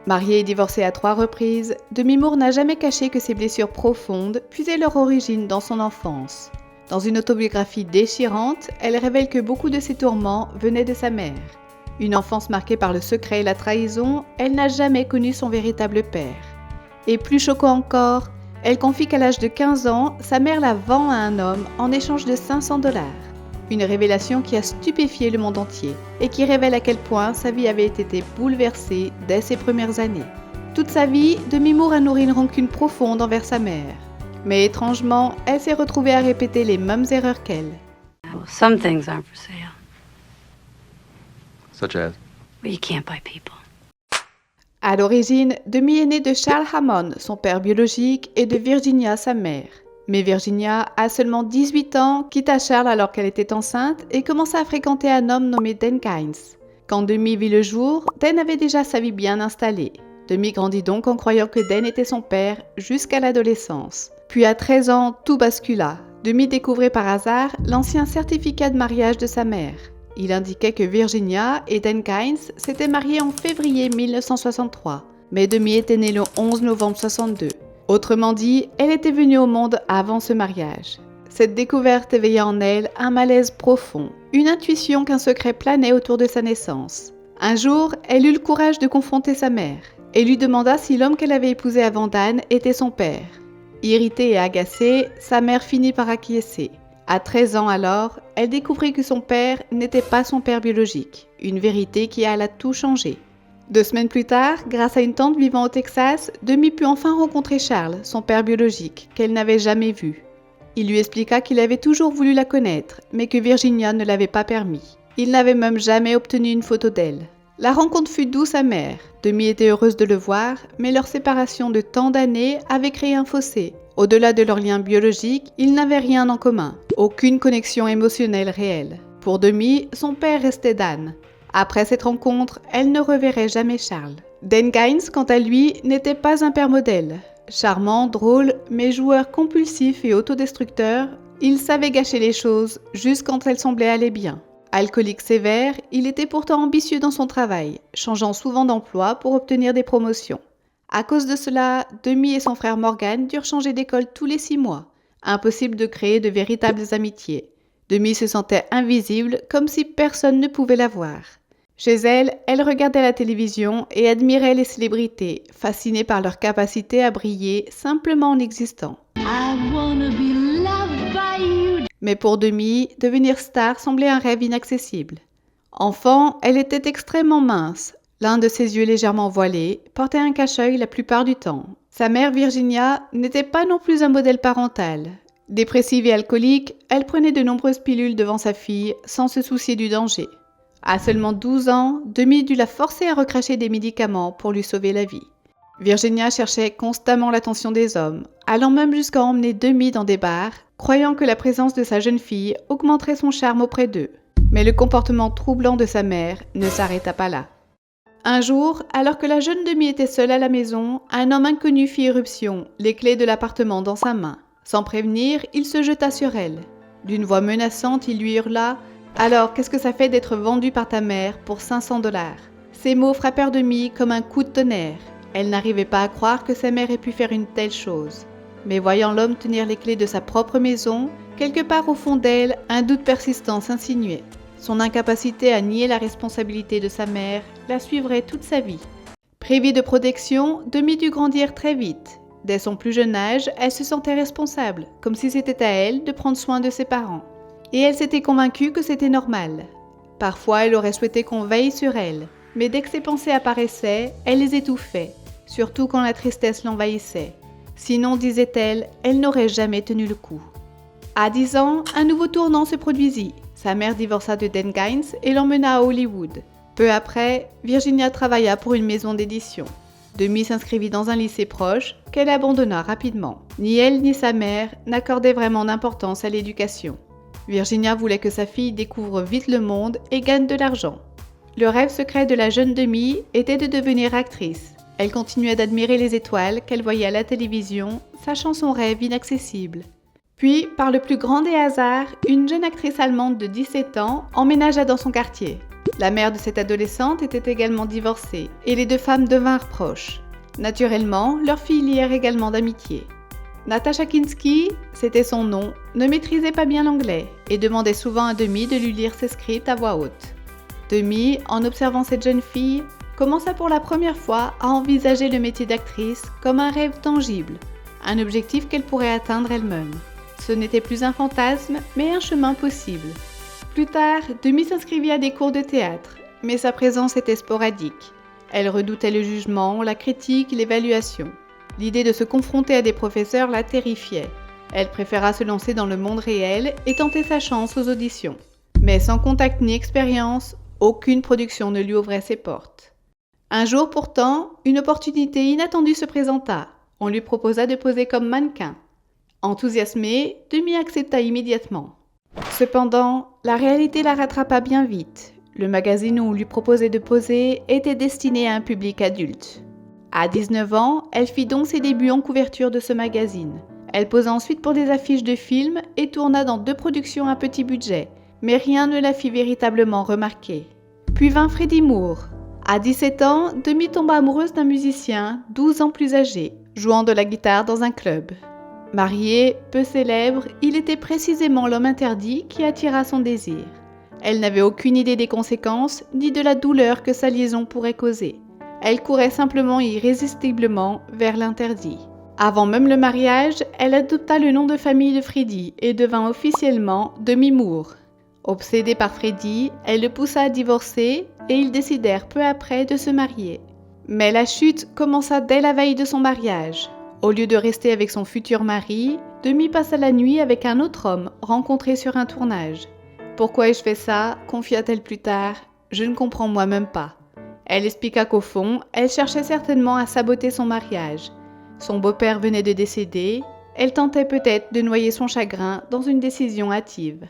Mariée et divorcée à 3 reprises, Demi Moore n'a jamais caché que ses blessures profondes puisaient leur origine dans son enfance. Dans une autobiographie déchirante, elle révèle que beaucoup de ses tourments venaient de sa mère. Une enfance marquée par le secret et la trahison, elle n'a jamais connu son véritable père. Et plus choquant encore, elle confie qu'à l'âge de 15 ans, sa mère la vend à un homme en échange de 500 $. Une révélation qui a stupéfié le monde entier et qui révèle à quel point sa vie avait été bouleversée dès ses premières années. Toute sa vie, Demi Moore a nourri une rancune profonde envers sa mère. Mais étrangement, elle s'est retrouvée à répéter les mêmes erreurs qu'elle. Some things aren't for sale. Such as? Well, you can't buy people. À l'origine, Demi est née de Charles Hammond, son père biologique, et de Virginia, sa mère. Mais Virginia a seulement 18 ans, quitta Charles alors qu'elle était enceinte et commença à fréquenter un homme nommé Dan Kynes. Quand Demi vit le jour, Dan avait déjà sa vie bien installée. Demi grandit donc en croyant que Dan était son père jusqu'à l'adolescence. Puis à 13 ans, tout bascula. Demi découvrait par hasard l'ancien certificat de mariage de sa mère. Il indiquait que Virginia et Dan Kynes s'étaient mariés en février 1963, mais Demi était née le 11 novembre 62. Autrement dit, elle était venue au monde avant ce mariage. Cette découverte éveilla en elle un malaise profond, une intuition qu'un secret planait autour de sa naissance. Un jour, elle eut le courage de confronter sa mère et lui demanda si l'homme qu'elle avait épousé avant Dan était son père. Irritée et agacée, sa mère finit par acquiescer. À 13 ans alors, elle découvrit que son père n'était pas son père biologique, une vérité qui alla tout changer. 2 semaines plus tard, grâce à une tante vivant au Texas, Demi put enfin rencontrer Charles, son père biologique, qu'elle n'avait jamais vu. Il lui expliqua qu'il avait toujours voulu la connaître, mais que Virginia ne l'avait pas permis. Il n'avait même jamais obtenu une photo d'elle. La rencontre fut douce amère. Demi était heureuse de le voir, mais leur séparation de tant d'années avait créé un fossé. Au-delà de leur lien biologique, ils n'avaient rien en commun, aucune connexion émotionnelle réelle. Pour Demi, son père restait Dan. Après cette rencontre, elle ne reverrait jamais Charles. Dan Kynes, quant à lui, n'était pas un père modèle. Charmant, drôle, mais joueur compulsif et autodestructeur, il savait gâcher les choses juste quand elles semblaient aller bien. Alcoolique sévère, il était pourtant ambitieux dans son travail, changeant souvent d'emploi pour obtenir des promotions. À cause de cela, Demi et son frère Morgan durent changer d'école tous les 6 mois. Impossible de créer de véritables amitiés. Demi se sentait invisible, comme si personne ne pouvait la voir. Chez elle, elle regardait la télévision et admirait les célébrités, fascinée par leur capacité à briller simplement en existant. Mais pour Demi, devenir star semblait un rêve inaccessible. Enfant, elle était extrêmement mince. L'un de ses yeux légèrement voilés portait un cache-œil la plupart du temps. Sa mère Virginia n'était pas non plus un modèle parental. Dépressive et alcoolique, elle prenait de nombreuses pilules devant sa fille sans se soucier du danger. À seulement 12 ans, Demi dut la forcer à recracher des médicaments pour lui sauver la vie. Virginia cherchait constamment l'attention des hommes, allant même jusqu'à emmener Demi dans des bars, croyant que la présence de sa jeune fille augmenterait son charme auprès d'eux. Mais le comportement troublant de sa mère ne s'arrêta pas là. Un jour, alors que la jeune Demi était seule à la maison, un homme inconnu fit irruption, les clés de l'appartement dans sa main. Sans prévenir, il se jeta sur elle. D'une voix menaçante, il lui hurla « Alors, qu'est-ce que ça fait d'être vendu par ta mère pour 500 $? » Ces mots frappèrent Demi comme un coup de tonnerre. Elle n'arrivait pas à croire que sa mère ait pu faire une telle chose. Mais voyant l'homme tenir les clés de sa propre maison, quelque part au fond d'elle, un doute persistant s'insinuait. Son incapacité à nier la responsabilité de sa mère la suivrait toute sa vie. Privée de protection, Demi dut grandir très vite. Dès son plus jeune âge, elle se sentait responsable, comme si c'était à elle de prendre soin de ses parents. Et elle s'était convaincue que c'était normal. Parfois, elle aurait souhaité qu'on veille sur elle, mais dès que ses pensées apparaissaient, elle les étouffait, surtout quand la tristesse l'envahissait. Sinon, disait-elle, elle n'aurait jamais tenu le coup. À 10 ans, un nouveau tournant se produisit. Sa mère divorça de Dan Kynes et l'emmena à Hollywood. Peu après, Virginia travailla pour une maison d'édition. Demi s'inscrivit dans un lycée proche qu'elle abandonna rapidement. Ni elle ni sa mère n'accordaient vraiment d'importance à l'éducation. Virginia voulait que sa fille découvre vite le monde et gagne de l'argent. Le rêve secret de la jeune Demi était de devenir actrice. Elle continuait d'admirer les étoiles qu'elle voyait à la télévision, sachant son rêve inaccessible. Puis, par le plus grand des hasards, une jeune actrice allemande de 17 ans emménagea dans son quartier. La mère de cette adolescente était également divorcée et les deux femmes devinrent proches. Naturellement, leurs filles lièrent également d'amitié. Natasha Kinski, c'était son nom, ne maîtrisait pas bien l'anglais et demandait souvent à Demi de lui lire ses scripts à voix haute. Demi, en observant cette jeune fille, commença pour la première fois à envisager le métier d'actrice comme un rêve tangible, un objectif qu'elle pourrait atteindre elle-même. Ce n'était plus un fantasme, mais un chemin possible. Plus tard, Demi s'inscrivit à des cours de théâtre, mais sa présence était sporadique. Elle redoutait le jugement, la critique, l'évaluation. L'idée de se confronter à des professeurs la terrifiait. Elle préféra se lancer dans le monde réel et tenter sa chance aux auditions. Mais sans contact ni expérience, aucune production ne lui ouvrait ses portes. Un jour pourtant, une opportunité inattendue se présenta. On lui proposa de poser comme mannequin. Enthousiasmée, Demi accepta immédiatement. Cependant, la réalité la rattrapa bien vite. Le magazine où on lui proposait de poser était destiné à un public adulte. À 19 ans, elle fit donc ses débuts en couverture de ce magazine. Elle posa ensuite pour des affiches de films et tourna dans 2 productions à petit budget, mais rien ne la fit véritablement remarquer. Puis vint Freddie Moore. À 17 ans, Demi tomba amoureuse d'un musicien 12 ans plus âgé, jouant de la guitare dans un club. Marié, peu célèbre, il était précisément l'homme interdit qui attira son désir. Elle n'avait aucune idée des conséquences ni de la douleur que sa liaison pourrait causer. Elle courait simplement et irrésistiblement vers l'interdit. Avant même le mariage, elle adopta le nom de famille de Freddie et devint officiellement Demi Moore. Obsédée par Freddie, elle le poussa à divorcer et ils décidèrent peu après de se marier. Mais la chute commença dès la veille de son mariage. Au lieu de rester avec son futur mari, Demi passa la nuit avec un autre homme rencontré sur un tournage. « Pourquoi ai-je fait ça ?» confia-t-elle plus tard. « Je ne comprends moi-même pas. » Elle expliqua qu'au fond, elle cherchait certainement à saboter son mariage. Son beau-père venait de décéder, elle tentait peut-être de noyer son chagrin dans une décision hâtive.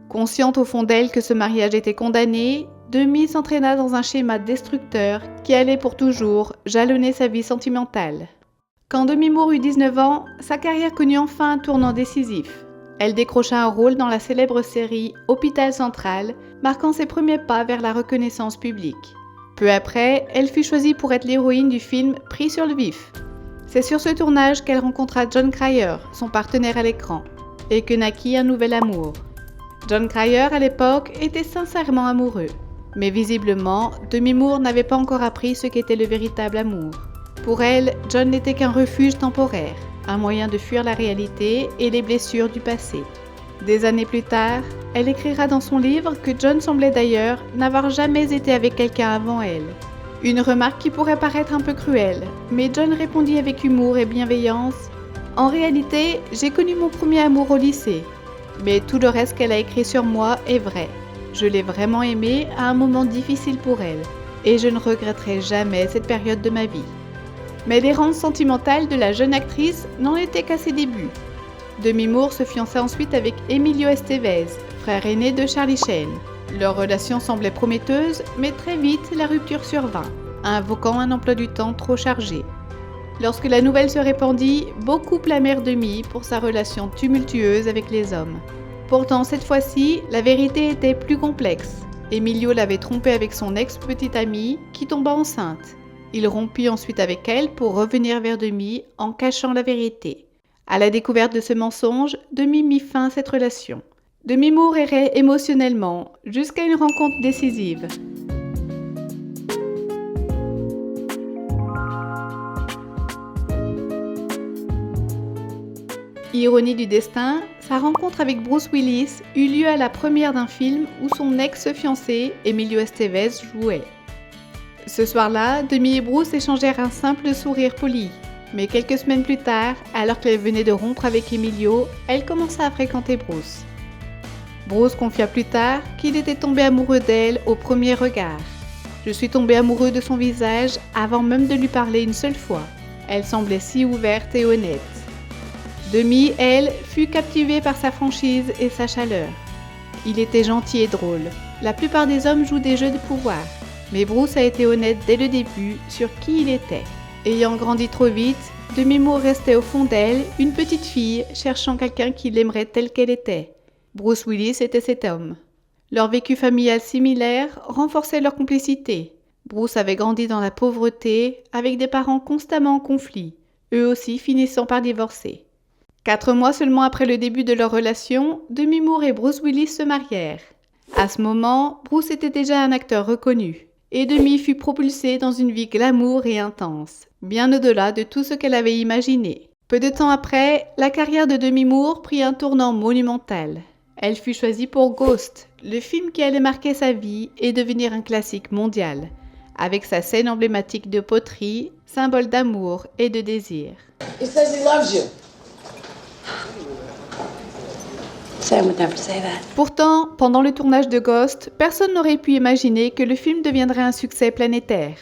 Consciente au fond d'elle que ce mariage était condamné, Demi s'entraîna dans un schéma destructeur qui allait pour toujours jalonner sa vie sentimentale. Quand Demi Moore eut 19 ans, sa carrière connut enfin un tournant décisif. Elle décrocha un rôle dans la célèbre série Hôpital Central, marquant ses premiers pas vers la reconnaissance publique. Peu après, elle fut choisie pour être l'héroïne du film Pris sur le vif. C'est sur ce tournage qu'elle rencontra Jon Cryer, son partenaire à l'écran, et que naquit un nouvel amour. Jon Cryer, à l'époque, était sincèrement amoureux, mais visiblement, Demi Moore n'avait pas encore appris ce qu'était le véritable amour. Pour elle, Jon n'était qu'un refuge temporaire, un moyen de fuir la réalité et les blessures du passé. Des années plus tard, elle écrira dans son livre que Jon semblait d'ailleurs n'avoir jamais été avec quelqu'un avant elle. Une remarque qui pourrait paraître un peu cruelle, mais Jon répondit avec humour et bienveillance « En réalité, j'ai connu mon premier amour au lycée, mais tout le reste qu'elle a écrit sur moi est vrai. Je l'ai vraiment aimée à un moment difficile pour elle, et je ne regretterai jamais cette période de ma vie. » Mais l'errance sentimentale de la jeune actrice n'en était qu'à ses débuts. Demi Moore se fiança ensuite avec Emilio Estevez, frère aîné de Charlie Sheen. Leur relation semblait prometteuse, mais très vite la rupture survint, invoquant un emploi du temps trop chargé. Lorsque la nouvelle se répandit, beaucoup blâmèrent Demi pour sa relation tumultueuse avec les hommes. Pourtant, cette fois-ci, la vérité était plus complexe. Emilio l'avait trompée avec son ex-petite amie, qui tomba enceinte. Il rompit ensuite avec elle pour revenir vers Demi en cachant la vérité. À la découverte de ce mensonge, Demi mit fin à cette relation. Demi Moore errait émotionnellement, jusqu'à une rencontre décisive. Ironie du destin, sa rencontre avec Bruce Willis eut lieu à la première d'un film où son ex-fiancé, Emilio Estevez, jouait. Ce soir-là, Demi et Bruce échangèrent un simple sourire poli. Mais quelques semaines plus tard, alors qu'elle venait de rompre avec Emilio, elle commença à fréquenter Bruce. Bruce confia plus tard qu'il était tombé amoureux d'elle au premier regard. « Je suis tombé amoureux de son visage avant même de lui parler une seule fois. Elle semblait si ouverte et honnête. » Demi, elle, fut captivée par sa franchise et sa chaleur. Il était gentil et drôle. La plupart des hommes jouent des jeux de pouvoir. Mais Bruce a été honnête dès le début sur qui il était. Ayant grandi trop vite, Demi Moore restait au fond d'elle, une petite fille cherchant quelqu'un qui l'aimerait telle qu'elle était. Bruce Willis était cet homme. Leur vécu familial similaire renforçait leur complicité. Bruce avait grandi dans la pauvreté, avec des parents constamment en conflit, eux aussi finissant par divorcer. 4 mois seulement après le début de leur relation, Demi Moore et Bruce Willis se marièrent. À ce moment, Bruce était déjà un acteur reconnu, et Demi fut propulsée dans une vie glamour et intense, bien au-delà de tout ce qu'elle avait imaginé. Peu de temps après, la carrière de Demi Moore prit un tournant monumental. Elle fut choisie pour Ghost, le film qui allait marquer sa vie et devenir un classique mondial, avec sa scène emblématique de poterie, symbole d'amour et de désir. He says he loves you. Sam would never say that. Pourtant, pendant le tournage de Ghost, personne n'aurait pu imaginer que le film deviendrait un succès planétaire.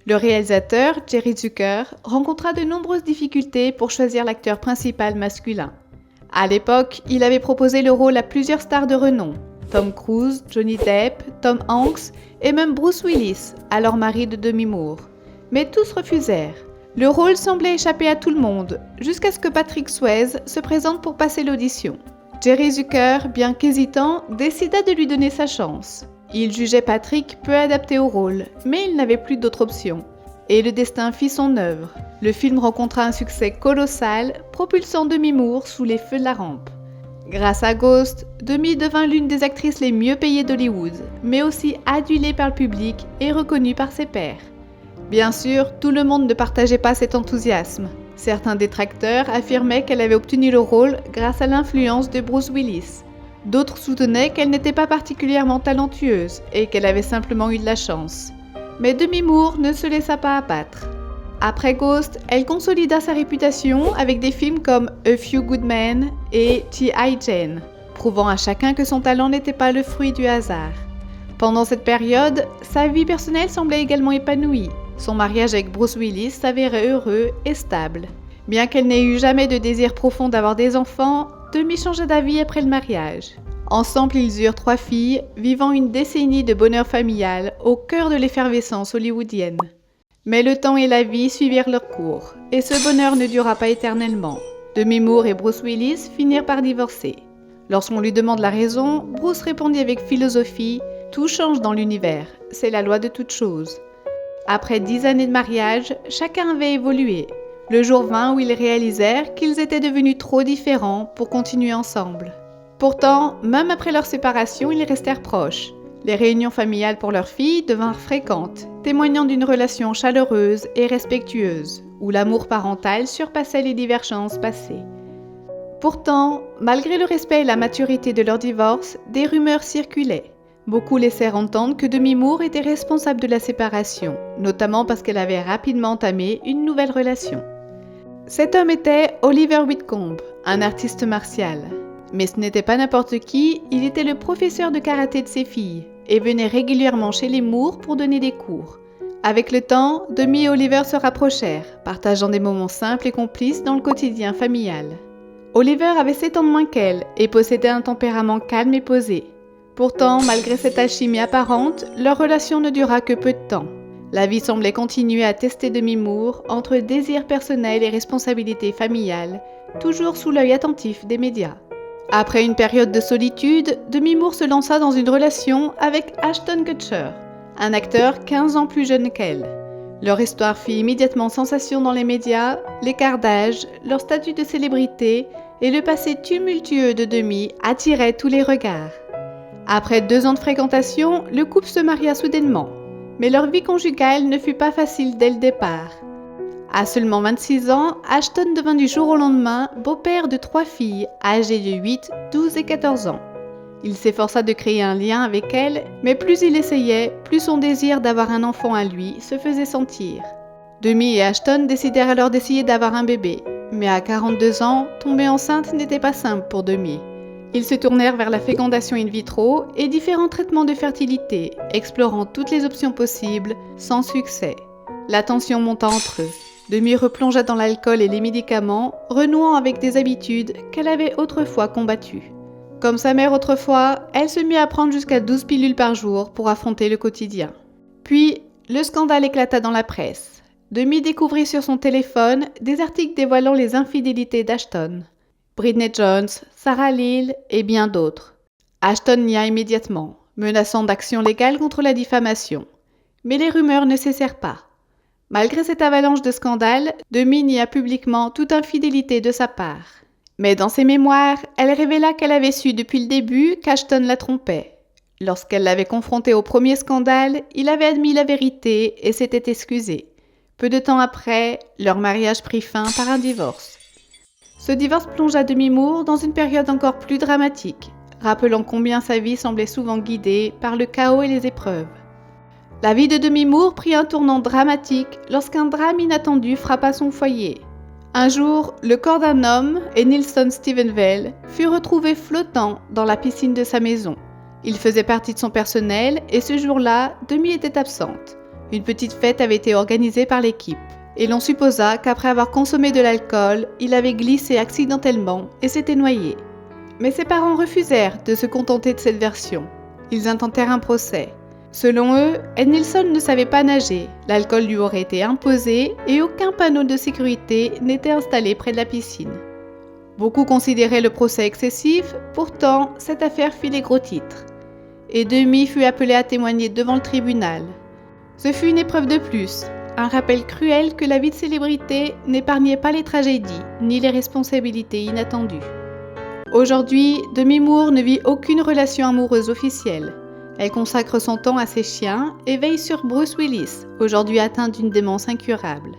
Le réalisateur, Jerry Zucker, rencontra de nombreuses difficultés pour choisir l'acteur principal masculin. À l'époque, il avait proposé le rôle à plusieurs stars de renom, Tom Cruise, Johnny Depp, Tom Hanks et même Bruce Willis, alors mari de Demi Moore. Mais tous refusèrent. Le rôle semblait échapper à tout le monde, jusqu'à ce que Patrick Swayze se présente pour passer l'audition. Jerry Zucker, bien qu'hésitant, décida de lui donner sa chance. Il jugeait Patrick peu adapté au rôle, mais il n'avait plus d'autre option. Et le destin fit son œuvre. Le film rencontra un succès colossal, propulsant Demi Moore sous les feux de la rampe. Grâce à Ghost, Demi devint l'une des actrices les mieux payées d'Hollywood, mais aussi adulée par le public et reconnue par ses pairs. Bien sûr, tout le monde ne partageait pas cet enthousiasme. Certains détracteurs affirmaient qu'elle avait obtenu le rôle grâce à l'influence de Bruce Willis. D'autres soutenaient qu'elle n'était pas particulièrement talentueuse et qu'elle avait simplement eu de la chance. Mais Demi Moore ne se laissa pas abattre. Après Ghost, elle consolida sa réputation avec des films comme A Few Good Men et G.I. Jane, prouvant à chacun que son talent n'était pas le fruit du hasard. Pendant cette période, sa vie personnelle semblait également épanouie. Son mariage avec Bruce Willis s'avérait heureux et stable. Bien qu'elle n'ait eu jamais de désir profond d'avoir des enfants, Demi changea d'avis après le mariage. Ensemble, ils eurent 3 filles, vivant une décennie de bonheur familial au cœur de l'effervescence hollywoodienne. Mais le temps et la vie suivirent leur cours, et ce bonheur ne dura pas éternellement. Demi Moore et Bruce Willis finirent par divorcer. Lorsqu'on lui demande la raison, Bruce répondit avec philosophie « Tout change dans l'univers, c'est la loi de toute chose ». Après 10 années de mariage, chacun avait évolué. Le jour vint où ils réalisèrent qu'ils étaient devenus trop différents pour continuer ensemble. Pourtant, même après leur séparation, ils restèrent proches. Les réunions familiales pour leur fille devinrent fréquentes, témoignant d'une relation chaleureuse et respectueuse, où l'amour parental surpassait les divergences passées. Pourtant, malgré le respect et la maturité de leur divorce, des rumeurs circulaient. Beaucoup laissèrent entendre que Demi Moore était responsable de la séparation, notamment parce qu'elle avait rapidement entamé une nouvelle relation. Cet homme était Oliver Whitcomb, un artiste martial. Mais ce n'était pas n'importe qui, il était le professeur de karaté de ses filles et venait régulièrement chez les Moore pour donner des cours. Avec le temps, Demi et Oliver se rapprochèrent, partageant des moments simples et complices dans le quotidien familial. Oliver avait 7 ans de moins qu'elle et possédait un tempérament calme et posé. Pourtant, malgré cette alchimie apparente, leur relation ne dura que peu de temps. La vie semblait continuer à tester Demi Moore entre désir personnel et responsabilité familiale, toujours sous l'œil attentif des médias. Après une période de solitude, Demi Moore se lança dans une relation avec Ashton Kutcher, un acteur 15 ans plus jeune qu'elle. Leur histoire fit immédiatement sensation dans les médias, l'écart d'âge, leur statut de célébrité et le passé tumultueux de Demi attiraient tous les regards. Après 2 ans de fréquentation, le couple se maria soudainement, mais leur vie conjugale ne fut pas facile dès le départ. À seulement 26 ans, Ashton devint du jour au lendemain beau-père de 3 filles âgées de 8, 12 et 14 ans. Il s'efforça de créer un lien avec elles, mais plus il essayait, plus son désir d'avoir un enfant à lui se faisait sentir. Demi et Ashton décidèrent alors d'essayer d'avoir un bébé, mais à 42 ans, tomber enceinte n'était pas simple pour Demi. Ils se tournèrent vers la fécondation in vitro et différents traitements de fertilité, explorant toutes les options possibles, sans succès. La tension monta entre eux. Demi replongea dans l'alcool et les médicaments, renouant avec des habitudes qu'elle avait autrefois combattues. Comme sa mère autrefois, elle se mit à prendre jusqu'à 12 pilules par jour pour affronter le quotidien. Puis, le scandale éclata dans la presse. Demi découvrit sur son téléphone des articles dévoilant les infidélités d'Ashton. Britney Jones, Sarah Lille et bien d'autres. Ashton nia immédiatement, menaçant d'action légale contre la diffamation. Mais les rumeurs ne cessèrent pas. Malgré cette avalanche de scandales, Demi nia publiquement toute infidélité de sa part. Mais dans ses mémoires, elle révéla qu'elle avait su depuis le début qu'Ashton la trompait. Lorsqu'elle l'avait confronté au premier scandale, il avait admis la vérité et s'était excusé. Peu de temps après, leur mariage prit fin par un divorce. Ce divorce plongea Demi Moore dans une période encore plus dramatique, rappelant combien sa vie semblait souvent guidée par le chaos et les épreuves. La vie de Demi Moore prit un tournant dramatique lorsqu'un drame inattendu frappa son foyer. Un jour, le corps d'un homme, Enilson Stevenvale, fut retrouvé flottant dans la piscine de sa maison. Il faisait partie de son personnel et ce jour-là, Demi était absente. Une petite fête avait été organisée par l'équipe et l'on supposa qu'après avoir consommé de l'alcool, il avait glissé accidentellement et s'était noyé. Mais ses parents refusèrent de se contenter de cette version. Ils intentèrent un procès. Selon eux, Enilson ne savait pas nager, l'alcool lui aurait été imposé et aucun panneau de sécurité n'était installé près de la piscine. Beaucoup considéraient le procès excessif, pourtant cette affaire fit les gros titres. Et Demi fut appelé à témoigner devant le tribunal. Ce fut une épreuve de plus, un rappel cruel que la vie de célébrité n'épargnait pas les tragédies ni les responsabilités inattendues. Aujourd'hui, Demi Moore ne vit aucune relation amoureuse officielle. Elle consacre son temps à ses chiens et veille sur Bruce Willis, aujourd'hui atteint d'une démence incurable.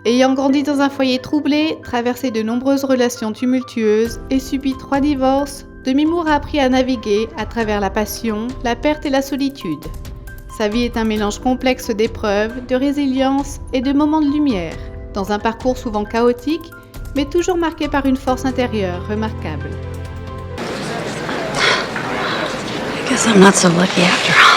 Ayant grandi dans un foyer troublé, traversé de nombreuses relations tumultueuses et subi 3 divorces, Demi Moore a appris à naviguer à travers la passion, la perte et la solitude. Sa vie est un mélange complexe d'épreuves, de résilience et de moments de lumière, dans un parcours souvent chaotique, mais toujours marqué par une force intérieure remarquable. I guess I'm not so lucky after all.